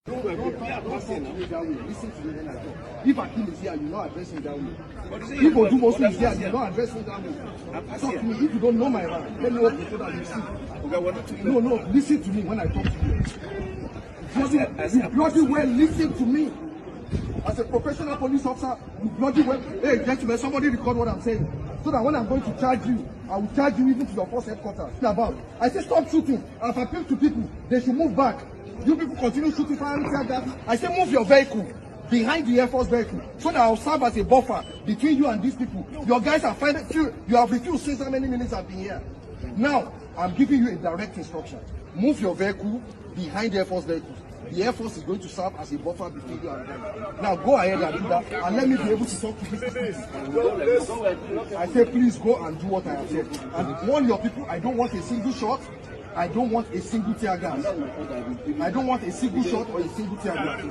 Listen to me when I talk. If Akim is here, you're not addressing that way. If Odumosu is here, you're not addressing that way. Talk to me. If you don't know my rank, let me walk you so that you see. No, listen to me when I talk to you. You bloody well listen to me. As a professional police officer, you bloody well. Hey, gentlemen, somebody record what I'm saying. So that when I'm going to charge you, I will charge you even to your first headquarters. I say stop shooting. I've appealed to people. They should move back. You people continue shooting fire like that. I say move your vehicle behind the Air Force vehicle so that I'll serve as a buffer between you and these people. Your guys are fighting. You have refused since how many minutes I've been here. Now, I'm giving you a direct instruction. Move your vehicle behind the Air Force vehicle. The Air Force is going to serve as a buffer between you and them. Now go ahead and do that and let me be able to talk to these people. I say please go and do what I have said. And warn your people, I don't want a single shot. I don't want a single tear gas. I don't want a single shot or a single tear gas.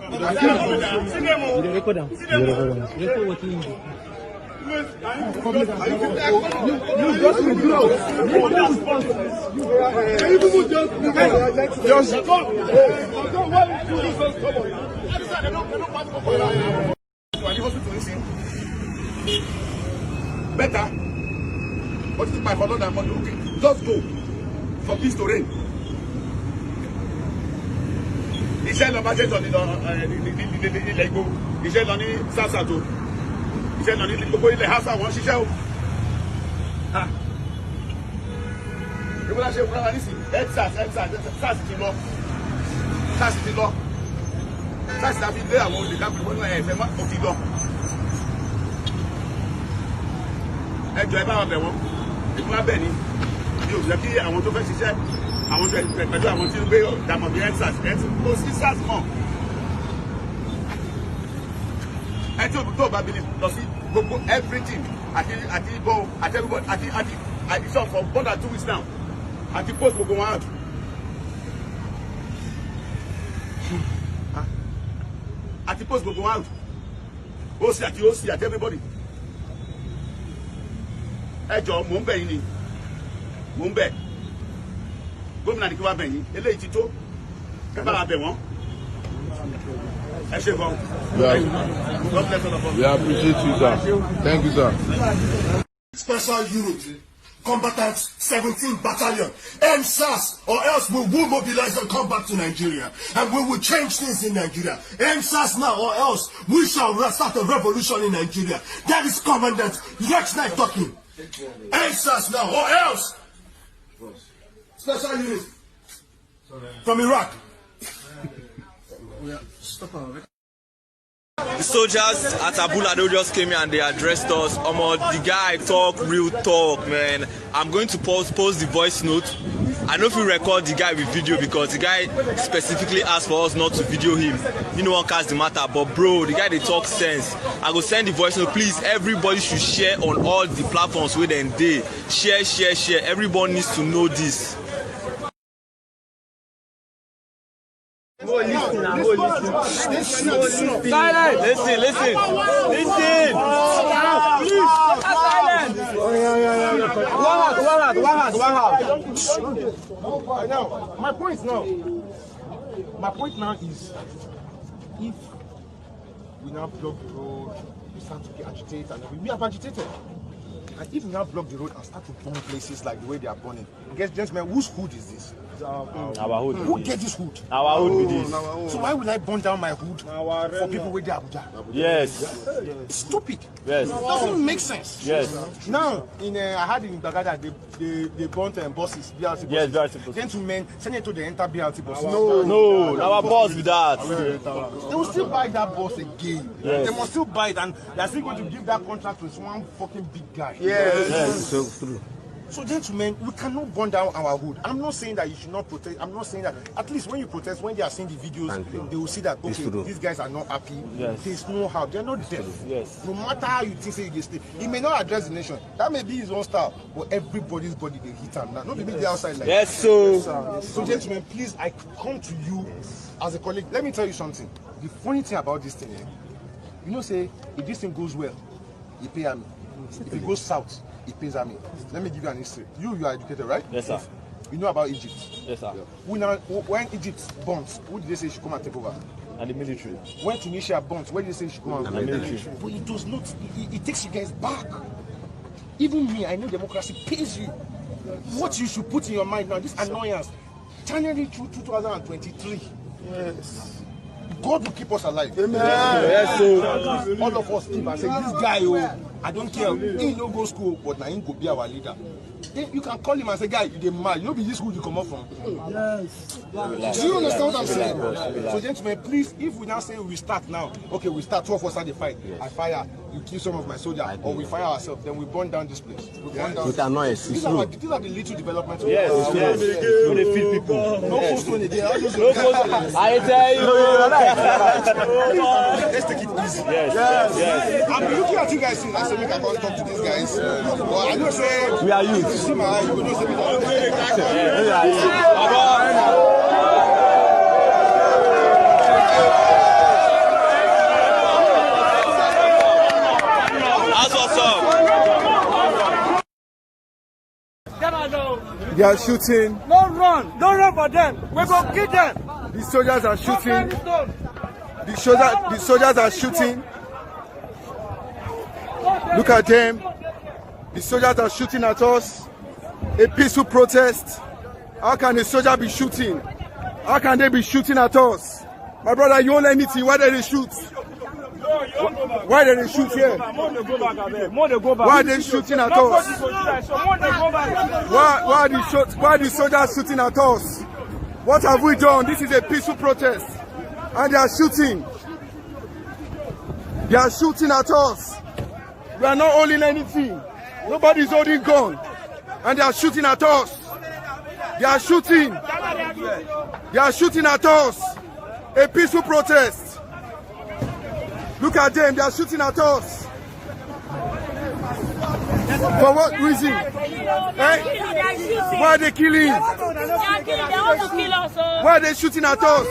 You just withdraw. Better. But it's my father than money. Okay, just go. For peace to reign. Iṣẹ́ lọ bá ṣe sọ nínú ilẹ̀ Ìgbò, iṣẹ́ lọ ní Sàṣàtò, iṣẹ́ lọ ní gbogbo ilẹ̀ Hausa wọ́n ṣiṣẹ́ o. Ìwọ́n ṣe fúnra wa nísìn, SARS ti lọ, SARS ti lọ, SARS ti lé àwọn olùdámọ̀ wọn náà ẹ̀fẹ̀ má kò ti lọ. Ẹ jọ̀ọ́ ẹ bá wa bẹ̀ wọ́n, ìfúnra bẹ̀ ni. Yóò jẹ́ kí àwọn tó fẹ́ ṣiṣẹ́ àwọn tó pẹ̀lú àwọn tí ó gbé dàmọ̀ bí EndSARS kò sí SARS mọ́. Ẹ tí tó bá bìlì lọ sí gbogbo everything àti ìbò àti everybody àti àdìsọ́ for more than 2 weeks now àti post gbogbo wọn out. Àti post gbogbo wọn out. OC àti everybody. Ẹ jọ̀ọ́ mò ń bẹ̀ yín ni. Mo ń bẹ̀ gómìnà ní kí wá bẹ̀ yín eléyìí ti tó ẹ bá wa bẹ̀ wọ́n ẹ ṣe fún we appreciate you, sir. Thank you, sir. Special unit combatant 17 battalion EndSARS, or else we will mobilize and come back to Nigeria and we will change things in Nigeria. EndSARS now, or else we shall start a revolution in Nigeria. That is Commandant Rex Knight talking. EndSARS now, or else special unit from Iraq. The soldiers at Abu Lado just came here and they addressed us. The guy talk real talk, man. I'm going to post the voice note. I know if you record the guy with video because the guy specifically asked for us not to video him. You know one cast the matter, but bro, the guy they talk sense. I go send the voice note. Please, everybody should share on all the platforms where they share. Everyone needs to know this. Listen. Now, my point now is, if we now block the road, we start to get agitated, and we have agitated. And if we now block the road and start to burn places like the way they are burning, guess, gentlemen, whose hood is this? Our hood. Who get this hood? Our hood be this. So why would I burn down my hood for people with the Abuja? Yes. It's stupid. Yes. It doesn't make sense. Yes. Now, I heard in Bagada they burnt buses, BRT buses. Yes, BRT buses. Gentlemen, send it to the enter BRT bus. No, our boss with that. They will still buy that bus again. Yes. They must still buy it, and they're still going to give that contract to one fucking big guy. Yes. So true. So gentlemen, we cannot burn down our hood. I'm not saying that you should not protest. I'm not saying that. At least when you protest, when they are seeing the videos, they will see that, okay, these guys are not happy. Yes. There's no how. They're not deaf. Yes. No matter how you think they stay. He may not address the nation. That may be his own style. But everybody's body, they hit him now. Not to be the outside like yes, so. So gentlemen, please, I come to you as a colleague. Let me tell you something. The funny thing about this thing, you know, say, if this thing goes well, you pay me. If it goes south, it pays me. Let me give you an history. You are educated, right? Yes, sir. You know about Egypt. Yes, sir. When Egypt burnt, who did they say should come and take over? And the military. When Tunisia burnt, where did they say should come and take over? military. But it does not. It takes you guys back. Even me, I know democracy pays you. What you should put in your mind now, this annoyance, January 2023. Yes. God will keep us alive. Amen. Yes, so all of us keep and say, this guy, I don't care. He no go school, but now he could be our leader. Then you can call him and say, guy, you get mad. You know, be this school you come up from. Yes. Do you understand what I'm saying? So, gentlemen, please, if we now say we start now, okay, we start 12 of us start the fight. Yes. I fire, you kill some of my soldiers, or we fire ourselves, then we burn down this place. We burn down. With annoyance. These are the little developments. yes, yes. When they feed people. No post when they do. I tell you. Let's take it easy. Yes. I'm looking at you guys since I said we can go talk to these guys. But I know say We are youth. you see my eye, you will know say we don't That's what's up. They are shooting. Don't run for them. We're going to kill them. The soldiers are shooting. The soldiers are shooting. Look at them. The soldiers are shooting at us. A peaceful protest. How can a soldier be shooting? How can they be shooting at us? My brother, you won't let me see. Why did they shoot? Why did they shoot here? Why are they shooting at us? Why are the soldiers shooting at us? What have we done? This is a peaceful protest. And they are shooting. They are shooting at us. We are not holding anything. Nobody is holding gun. And they are shooting at us. They are shooting. They are shooting at us. A peaceful protest. Look at them. They are shooting at us. For what reason? Eh? Why are they killing? Why are they shooting at us?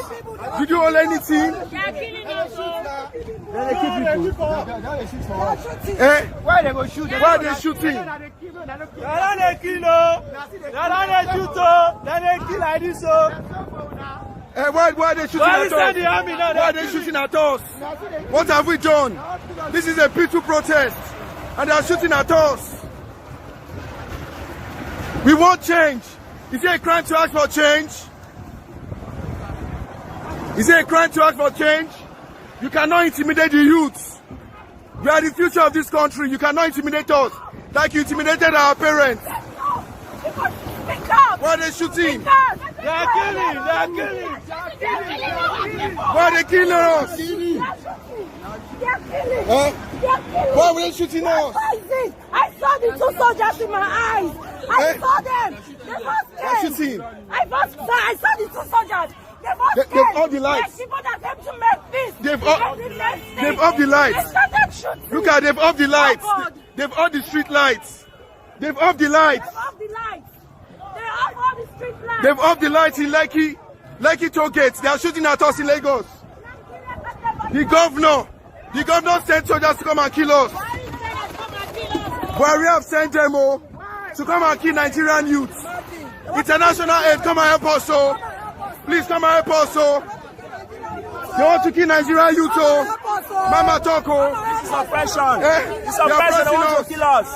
Did you hold anything? Eh? Why are they shooting? Why are they shooting? Why are they shooting at us? Why are they shooting at us? What have we done? This is a peaceful protest. And they are shooting at us. We want change. Is it a crime to ask for change? Is it a crime to ask for change? You cannot intimidate the youth. We are the future of this country. You cannot intimidate us like you intimidated our parents. Why are they shooting? They are killing. Why are they killing us? Why were they shooting us? I saw the two soldiers in my eyes. I saw them. They must shooting. I saw the two soldiers. They've off the lights. They've off the lights. Look at they've off the lights. They've off the street lights. They've off the lights. They've off the lights in Lekki toll gates. They are shooting at us in Lagos. The governor sent soldiers to come and kill us. But we have sent them to come and kill Nigerian youth. International aid, come and help us, please come and help us, They want to kill Nigerian youth, Mama talk, This is oppression. This is oppression. They want to kill us.